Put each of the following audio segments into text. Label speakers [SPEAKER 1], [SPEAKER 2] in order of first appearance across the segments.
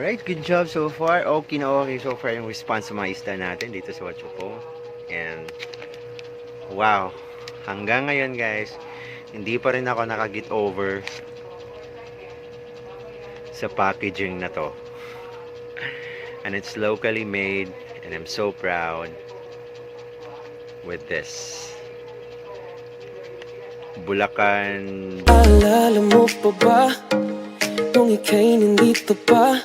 [SPEAKER 1] Alright, good job so far. Okay na okay so far yung response sa mga isda natin dito sa Huachupong. And wow, hanggang ngayon guys, hindi pa rin ako nakaget over sa packaging na to. And it's locally made and I'm so proud with this. Bulacan.
[SPEAKER 2] Alala mo pa ba nung ika'y nandito pa?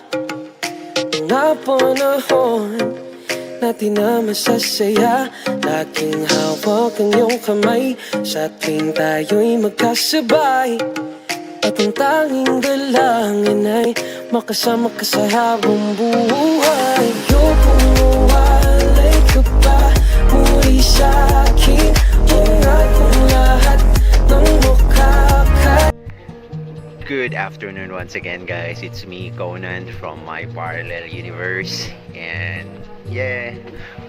[SPEAKER 2] Mga panahon natin na masasaya, laging hawak ang iyong kamay sa tuwing tayo'y magkasabay. At ang tanging dalangin ay makasama ka sa habang buhay. Ayokong mawalay ka pa muli sa'kin, ingat kong lahat ng mukha ka.
[SPEAKER 1] Good afternoon once again guys, it's me Conan from my parallel universe. And yeah,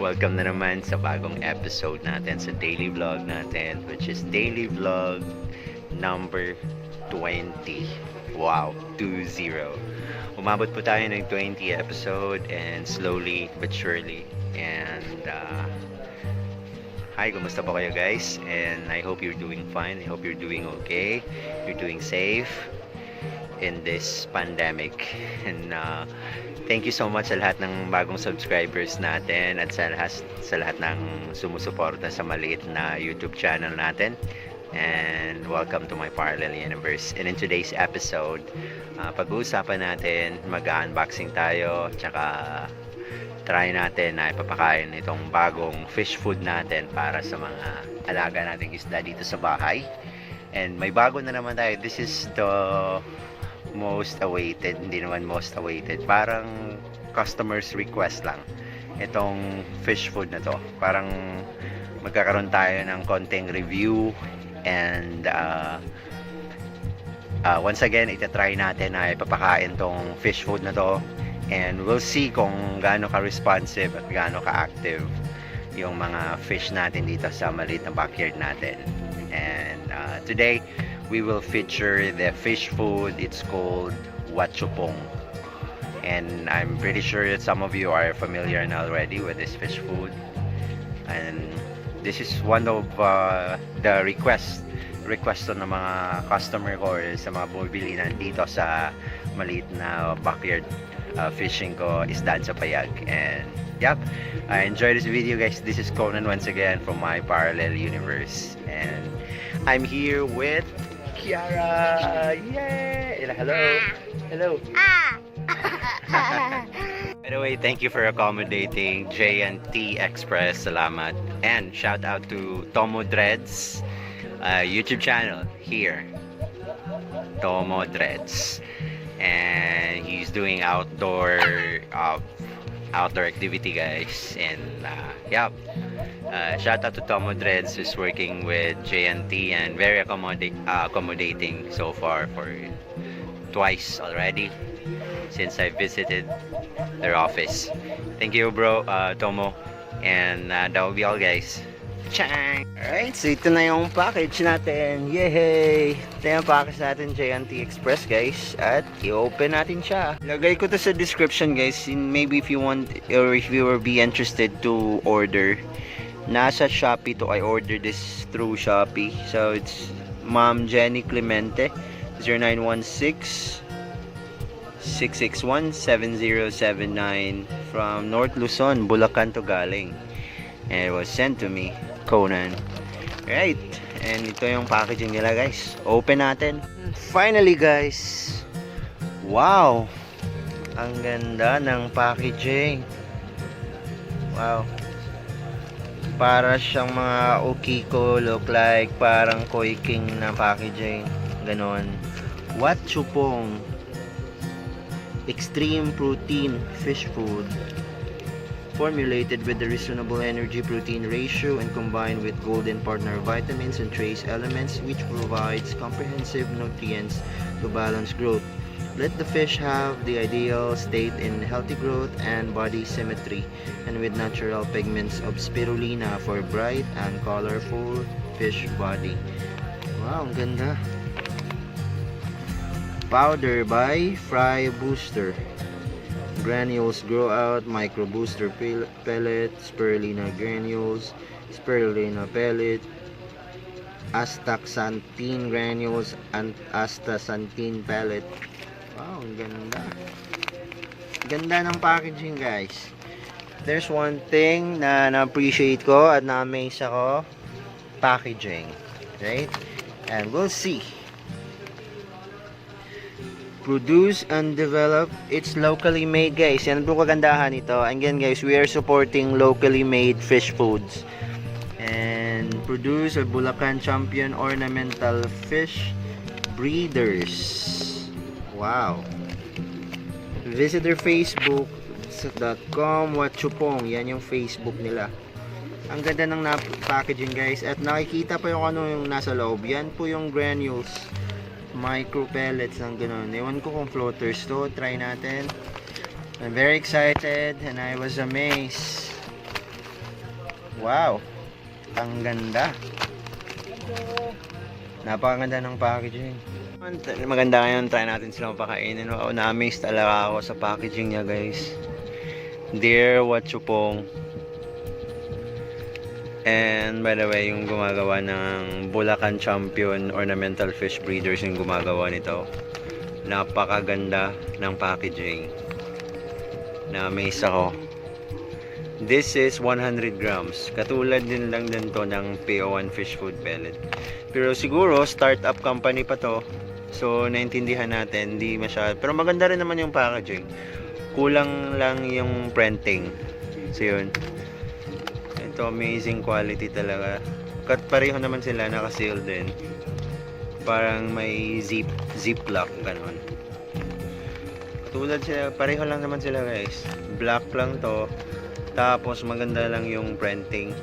[SPEAKER 1] welcome na naman sa bagong episode natin sa daily vlog natin, which is daily vlog number 20. Wow, 20. Umabot po tayo ng 20 episode and slowly but surely. And hi, kumusta po kayo guys? And I hope you're doing fine. I hope you're doing okay. You're doing safe in this pandemic. And thank you so much sa lahat ng bagong subscribers natin at sa lahat ng sumusuporta sa maliit na YouTube channel natin. And welcome to my parallel universe. And in today's episode, pag-uusapan natin, mag-unboxing tayo, tsaka try natin na ipapakain itong bagong fish food natin para sa mga alaga nating isda dito sa bahay. And may bago na naman tayo. This is the most awaited, hindi naman most awaited, parang customers request lang itong fish food na to. Parang magkakaroon tayo ng konting review. And once again, itatry natin na ipapakain tong fish food na to. And we'll see kung gaano ka-responsive at gaano ka-active yung mga fish natin dito sa maliit na backyard natin. And today, we will feature the fish food. It's called Huachupong. And I'm pretty sure that some of you are familiar now already with this fish food. And this is one of the request ng mga customer ko or sa mga bumibili dito sa maliit na backyard fishing ko, isdaan sa payag. And yep, I enjoy this video guys. This is Conan once again from my parallel universe. And I'm here with Kiara. Yay! Hello. Hello. By the way, thank you for accommodating J&T Express. Salamat. And shout out to Tomo Dreads YouTube channel here. Tomo Dreads. And he's doing outdoor activity guys. And yeah, shout out to Tomo Dreads who's working with J&T and very accommodating so far for twice already since I visited their office. Thank you bro, Tomo. And that will be all guys. Chang! Alright, so ito na yung package natin. Yay! Ito yung package natin, J&T Express guys. At i-open natin siya. Lagay ko to sa description guys. Maybe if you want or if you will be interested to order. Nasa Shopee to. I ordered this through Shopee. So it's Ma'am Jenny Clemente 0916 661-7079 from North Luzon, Bulacan to galing. And it was sent to me, Conan. Right, and ito yung packaging nila guys. Open natin. Finally guys, wow, ang ganda ng packaging. Wow, para siyang mga ukiko, look like parang koi king na packaging, ganon. Huachupong extreme protein fish food, formulated with the reasonable energy protein ratio and combined with golden partner vitamins and trace elements, which provides comprehensive nutrients to balance growth. Let the fish have the ideal state in healthy growth and body symmetry, and with natural pigments of spirulina for bright and colorful fish body. Wow, ang ganda. Powder by Fry Booster. granules grow out, micro booster pellet, spirulina granules, spirulina pellet, astaxanthin granules, and astaxanthin pellet. Wow, ang ganda. Ganda ng packaging, guys. There's one thing na na-appreciate ko at na-amaze ako. Packaging. Right? And we'll see. Produce and develop. It's locally made, guys. Yan po kagandahan ito. Again, guys, we are supporting locally made fish foods. And produce a Bulacan Champion ornamental fish breeders. Wow. Visit their Facebook.com Wachupong. Yan yung Facebook nila. Ang ganda ng packaging, guys. At nakikita pa yung ano yung nasa loob. Yan po yung granules. Micro pellets ng ganun. Ewan ko kung floaters to. Try natin. I'm very excited and I was amazed. Wow. Ang ganda. Napakaganda ng packaging. Maganda ngayon. Try natin silang pakainin. Wow, na-amaze talaga ako sa packaging niya, guys. Dear Wachupong. And by the way, yung gumagawa ng Bulacan Champion ornamental fish breeders yung gumagawa nito. Napakaganda ng packaging. Na-amaze ako. This is 100 grams. Katulad din lang din to ng PO1 fish food pellet. Pero siguro startup company pa to. So naintindihan natin, hindi masyado. Pero maganda rin naman yung packaging. Kulang lang yung printing. So yun. Ito, amazing quality talaga. Kat pareho naman sila, naka-seal din. Parang may ziplock, ganon. Tulad sila, pareho lang naman sila, guys. Black lang to. Tapos maganda lang yung printing.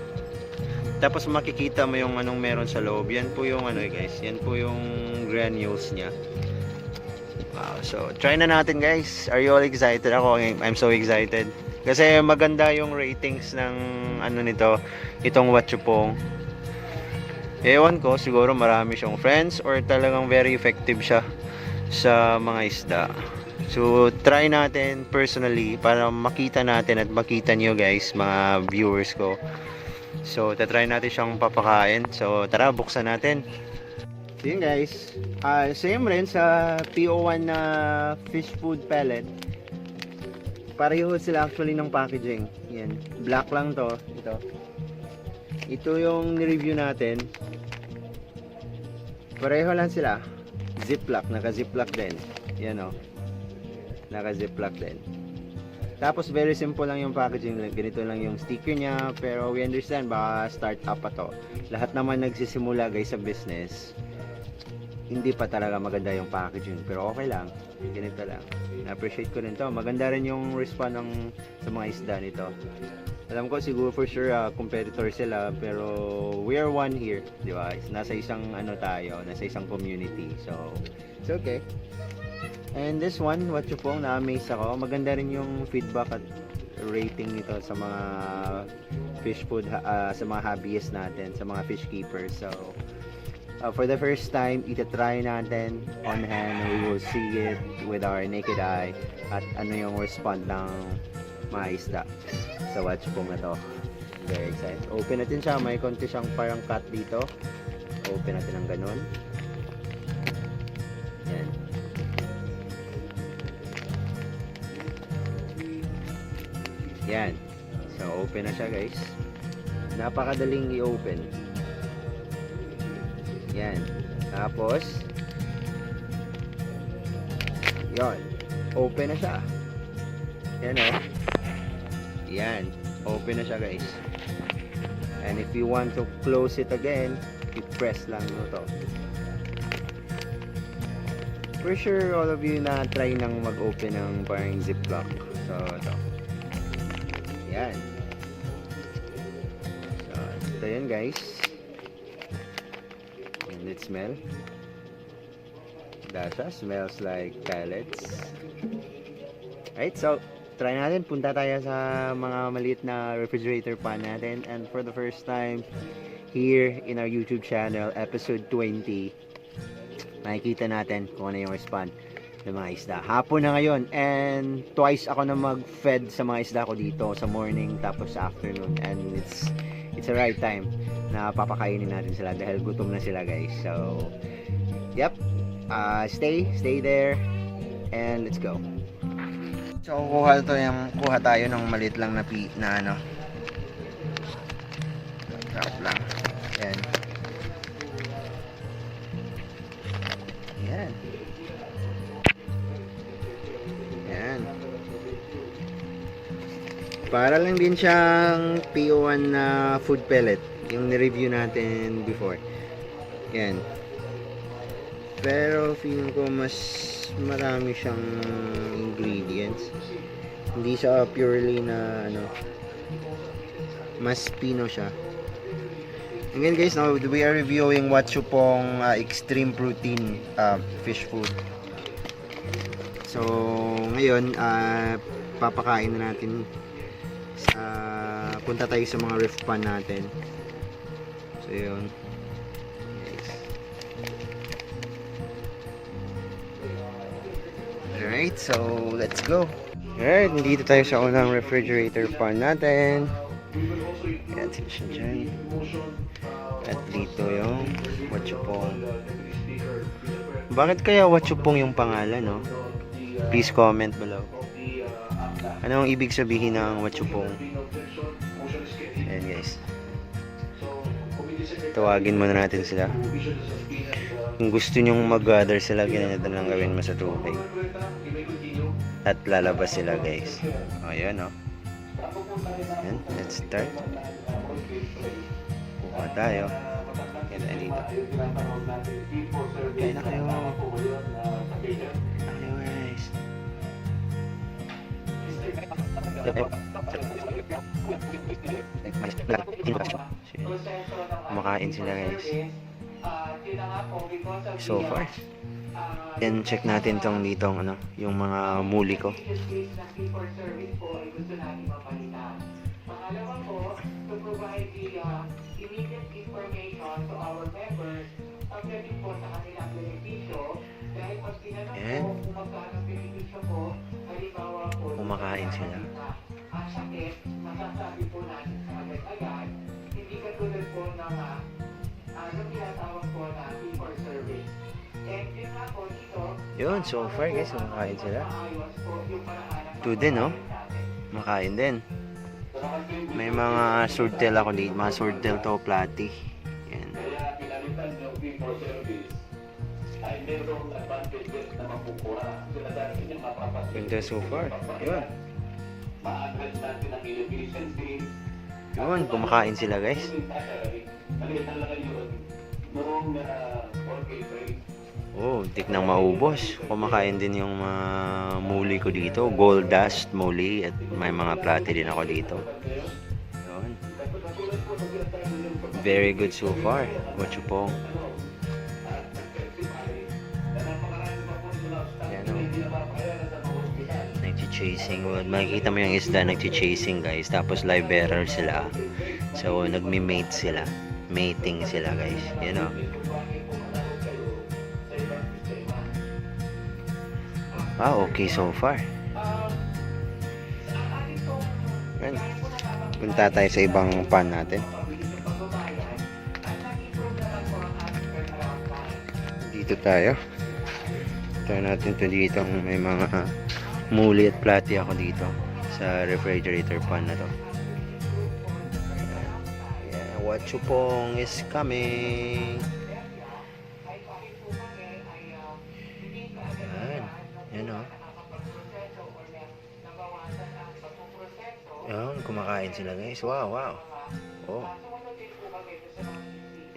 [SPEAKER 1] Tapos makikita mo yung anong meron sa loob. Yan po yung ano, guys. Yan po yung granules niya. Wow, so try na natin, guys. Are you all excited? Ako, I'm so excited. Kasi maganda yung ratings ng ano nito, itong Wachupong. Ewan ko, siguro marami siyang friends or talagang very effective siya sa mga isda. So, try natin personally para makita natin at makita niyo, guys, mga viewers ko. So, tatry natin siyang papakain. So, tara, buksan natin. So, yun, guys. Same rin sa PO1 na fish food pellet. Pareho sila actually ng packaging. Yan. Black lang to. Ito yung ni-review natin. Pareho lang sila. Ziplock. Naka-ziplock din. Yan o. Naka-ziplock din. Tapos very simple lang yung packaging. Ganito lang yung sticker niya. Pero we understand baka start up pa to. Lahat naman nagsisimula, guys, sa business. Hindi pa talaga maganda yung packaging. Pero okay lang. Ganito lang. Na-appreciate ko rin to. Maganda rin yung response sa mga isda nito. Alam ko siguro for sure competitor sila, pero we are one here, di ba? Nasa isang ano tayo, nasa isang community. So, it's okay. And this one, Wachupong, na-amaze ako. Maganda rin yung feedback at rating nito sa mga fish food, sa mga hobbyists natin, sa mga fish keepers. So, for the first time, itatry natin on hand. We will see it with our naked eye at ano yung response ng mga isda sa Wachupong na to. Very excited. Open natin siya. May konti siyang parang cut dito. Open natin ng ganun. Yan. Yan. So, open na siya, guys. Napakadaling i-open. Yan. Tapos, yon. Open na siya. Yan o. Yan. Open na siya, guys. And if you want to close it again, i-press lang mo to. For sure, all of you na try nang mag-open ng parang ziplock. So, ito. Yan. So, ito yan, guys. And it smell. Dasha smells like pellets. Right, so try natin. Punta tayo sa mga maliit na refrigerator pan natin. And for the first time here in our YouTube channel, episode 20, makikita natin kung ano yung response. ng mga isda. Hapon na ngayon and twice ako na mag-fed sa mga isda ko dito sa morning tapos sa afternoon, and it's a right time na papakainin natin sila dahil gutom na sila, guys. So yep, stay there and let's go. So kuha tayo ng maliit lang na ano, drop lang. Yan. Yan. Para lang din siyang PO1 na food pellet, yung ni-review natin before. Yan. Pero feeling ko mas marami siyang ingredients. Hindi siya purely na ano, mas pino siya. Again guys, now we are reviewing Wachupong extreme protein fish food. So ngayon papakain na natin sa, punta tayo sa mga ref pan natin. So yun. Alright, so let's go. Alright, nandito tayo sa unang refrigerator pan natin. Ayan sila siya dyan. At dito yung Wachupong. Bakit kaya Wachupong yung pangalan, no? Please comment below. Ano ang ibig sabihin ng Wachupong? Ayan guys. Tawagin muna natin sila. Kung gusto nyong mag-gather sila, ganyan lang gawin mo sa tubig. At lalabas sila, guys. Ayan, no? Ayan, let's start. Kuha tayo. Kaya tayo dito. Kaya na kayo. Guys. Kumakain sila, guys. So far. Then check natin tong ditong ano, yung mga muli ko. Pangalawa po, to provide the immediate information to our members pagdating po sa kanilang benepisyo, dahil pag tinanong po kung magkano benepisyo po, halimbawa po kumakain sila. Ang sakit, masasabi po natin sa agad-agad, hindi katulad po ng yung tinatawag po na fee for service. And yun nga po dito, yun, so far guys, kumakain sila. Ito din, no? Makain din. May mga swordtail ako dito, mga swordtail to platy. Yan. Ganda so far. Yun. Yun, kumakain sila guys. Oh, dik nang maubos. Kumakain din yung mga muli ko dito. Gold dust muli at may mga platy din ako dito. Yun. Very good so far. Wachupong. Yan o. Nagchi-chasing. Makikita mo yung isda nagchi-chasing guys. Tapos live bearer sila. So nagmi-mate sila. Mating sila guys. Yan o. Okay so far. Yan. Punta tayo sa ibang pan natin. Dito tayo. Tayo natin to dito. May mga muli at platy ako dito sa refrigerator pan na to. Yeah, Wachupong is coming. Yan o. Yan, kumakain sila guys. Wow, wow. Oh.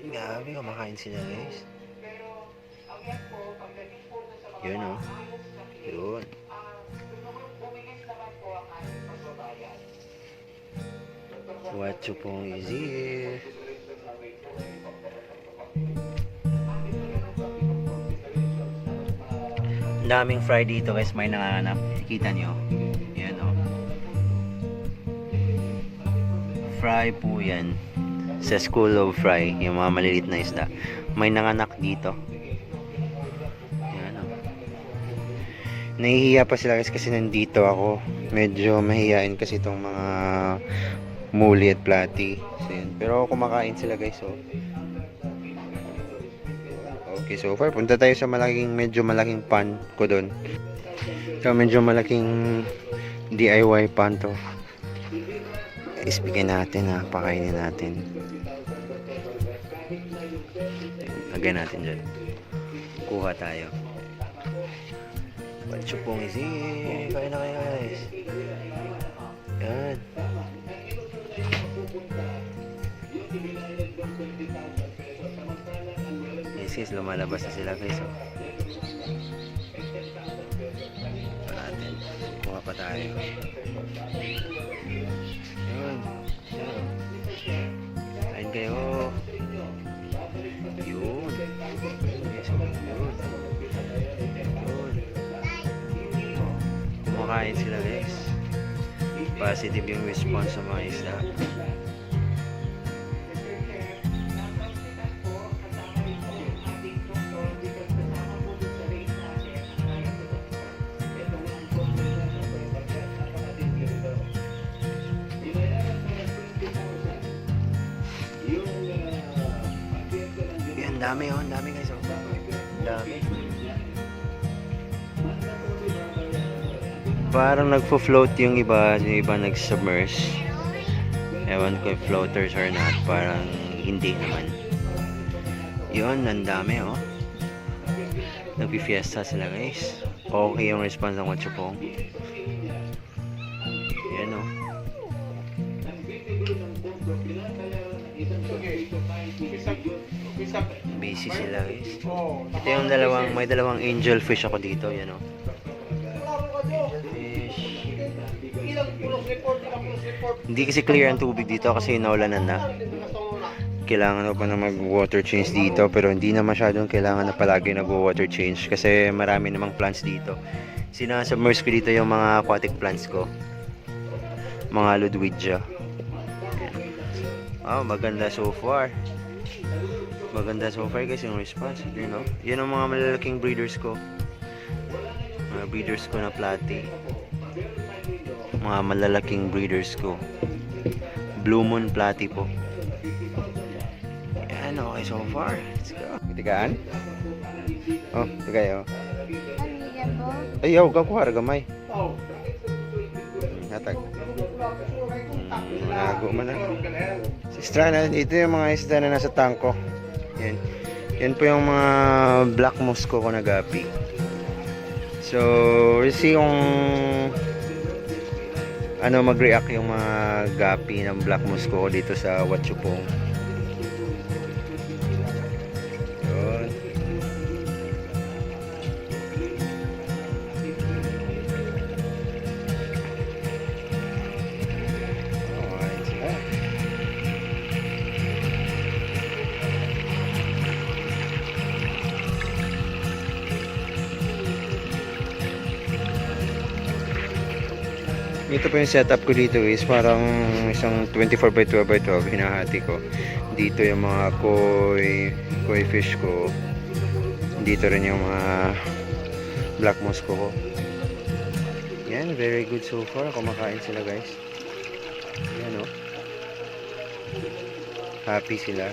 [SPEAKER 1] Grabe, kumakain sila guys. Yun o. Yun. Wachupong is here. Daming fry dito guys, may nanganap. Kita nyo. Yan o. Fry po yan. Sa School of Fry, yung mga maliliit na isda. May nanganak dito. Yan o. Nahihiya pa sila guys kasi nandito ako. Medyo mahihain kasi itong mga muli at plati. So, yun. Pero kumakain sila guys. So. Okay, so far punta tayo sa medyo malaking pan ko doon. So medyo malaking DIY pan to. Ispigin natin ha, pakainin natin. Lagyan natin dyan. Kuha tayo. Chupong isi. Kain na kayo guys. Yan. Yes, lumalabas na sila guys. Oh. Pa natin. Kuha pa tayo. Yun. Kain kayo. Yun. Yes, yun. Kumakain sila guys. Positive yung response sa mga isda. Yan, dami oh, dami guys oh. Dami. Parang nagfo-float yung iba nag-submerge. Ewan ko if floaters or not, parang hindi naman. Yun, ang dami oh. Nagpi-fiesta sila guys. Okay yung response ng Watchupong. Yan oh. Busy sila guys. Ito yung may dalawang angel fish ako dito, yan oh. Hindi kasi clear ang tubig dito kasi naulanan na. Kailangan pa na mag-water change dito, pero hindi na masyadong kailangan na palagi nag-water change kasi marami namang plants dito. Sinasubmerge ko dito yung mga aquatic plants ko. Mga Ludwigia. Oh, maganda so far. Maganda so far guys yung response. You know? Yan ang mga malalaking breeders ko. Mga breeders ko na plati. Mga malalaking breeders ko. Blue Moon plati po. Yan, okay so far. Let's go. Tigaan? Oh, tigay oh. Ayaw, kakuha gamay. Hatag. Nago man na. Isda na, ito yung mga isda na nasa tangko. Yan. Yan po yung mga black musco ko na gapi. So, we'll see kung ano mag-react yung mga gapi ng black musco ko dito sa Watchupong. Yun. Alright, sila. Ito po yung setup ko dito is parang isang 24x12x12 hinahati ko. Dito yung mga koi fish ko. Dito rin yung mga black musco ko. Yan, very good so far. Kumakain sila guys. Yan oh. Happy sila.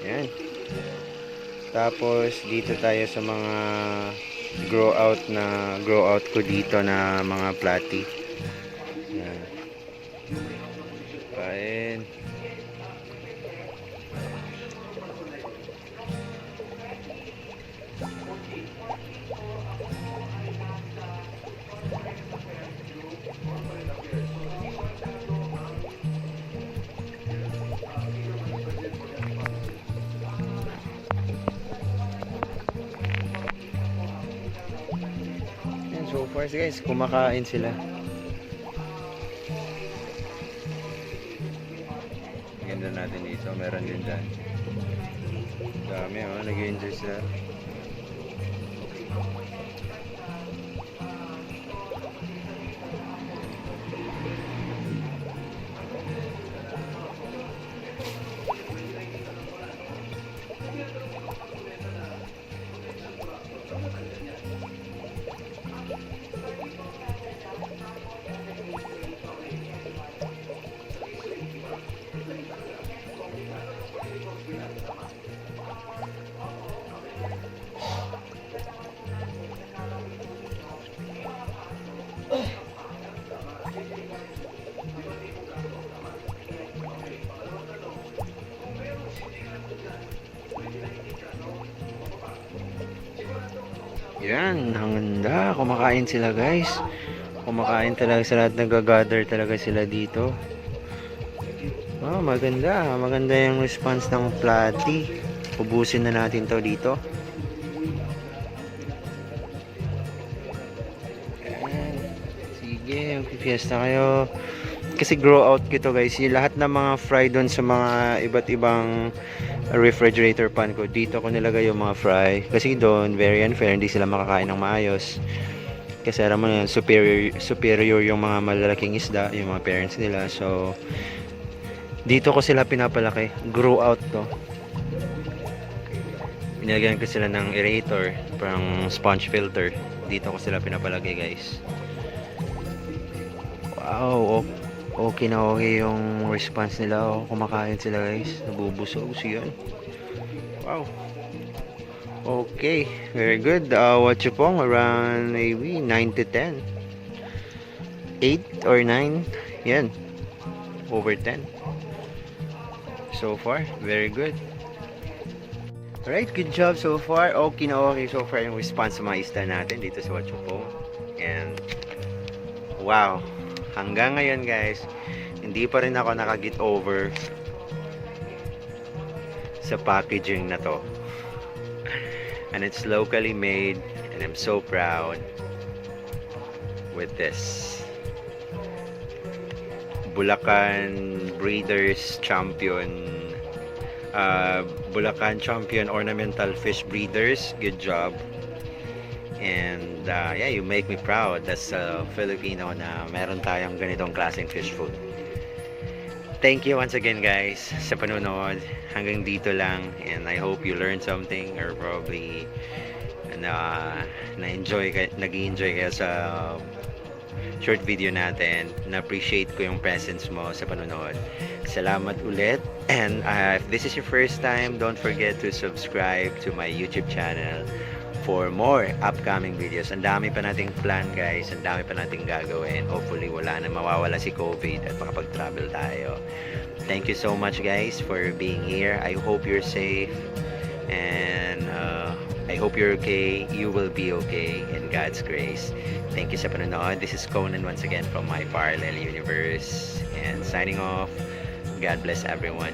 [SPEAKER 1] Yan. Tapos dito tayo sa mga grow out ko dito na mga plati. Yan. Kain. So far guys, kumakain sila. Ganda natin dito, meron din dyan. Dami oh, nag-enjoy sila. Yan, ang ganda. Kumakain sila guys. Kumakain talaga sa lahat. Nag-gather talaga sila dito. Oh, maganda. Maganda yung response ng Platy. Ubusin na natin to dito. Ayan. Sige, magpifiesta kayo. Kasi grow out kito guys. Yung lahat ng mga fry doon sa mga iba't ibang refrigerator pan ko. Dito ko nilagay yung mga fry. Kasi doon, very unfair. Hindi sila makakain ng maayos. Kasi alam mo na, superior yung mga malalaking isda, yung mga parents nila. So, dito ko sila pinapalaki. Grow out to. Pinagyan ko sila ng aerator, parang sponge filter. Dito ko sila pinapalaki guys. Wow, okay na okay yung response nila. Oh, kumakain sila guys. Nabubusog siya. Wow. Okay, very good. What you pong around maybe 9 to 10. 8 or 9. Yan. Over 10. So far, very good. Alright, good job so far. Okay na okay so far yung response sa mga isda natin dito sa Wachupong. And wow, hanggang ngayon guys, hindi pa rin ako nakagit over sa packaging na to. And it's locally made and I'm so proud with this Bulacan Breeders Champion Bulacan Champion Ornamental Fish Breeders. Good job. And yeah, you make me proud as a Filipino na meron tayong ganitong klaseng fish food. Thank you once again guys sa panonood. Hanggang dito lang, and I hope you learned something or probably nag-enjoy kayo sa short video natin. Na-appreciate ko yung presence mo sa panonood. Salamat ulit. And if this is your first time, don't forget to subscribe to my YouTube channel for more upcoming videos. Ang dami pa nating plan guys, ang dami pa nating gagawin. Hopefully wala na mawawala si COVID at makapag-travel tayo. Thank you so much guys for being here. I hope you're safe and I hope you're okay. You will be okay in God's grace. Thank you sa panonood. This is Conan once again from my parallel universe and signing off. God bless everyone.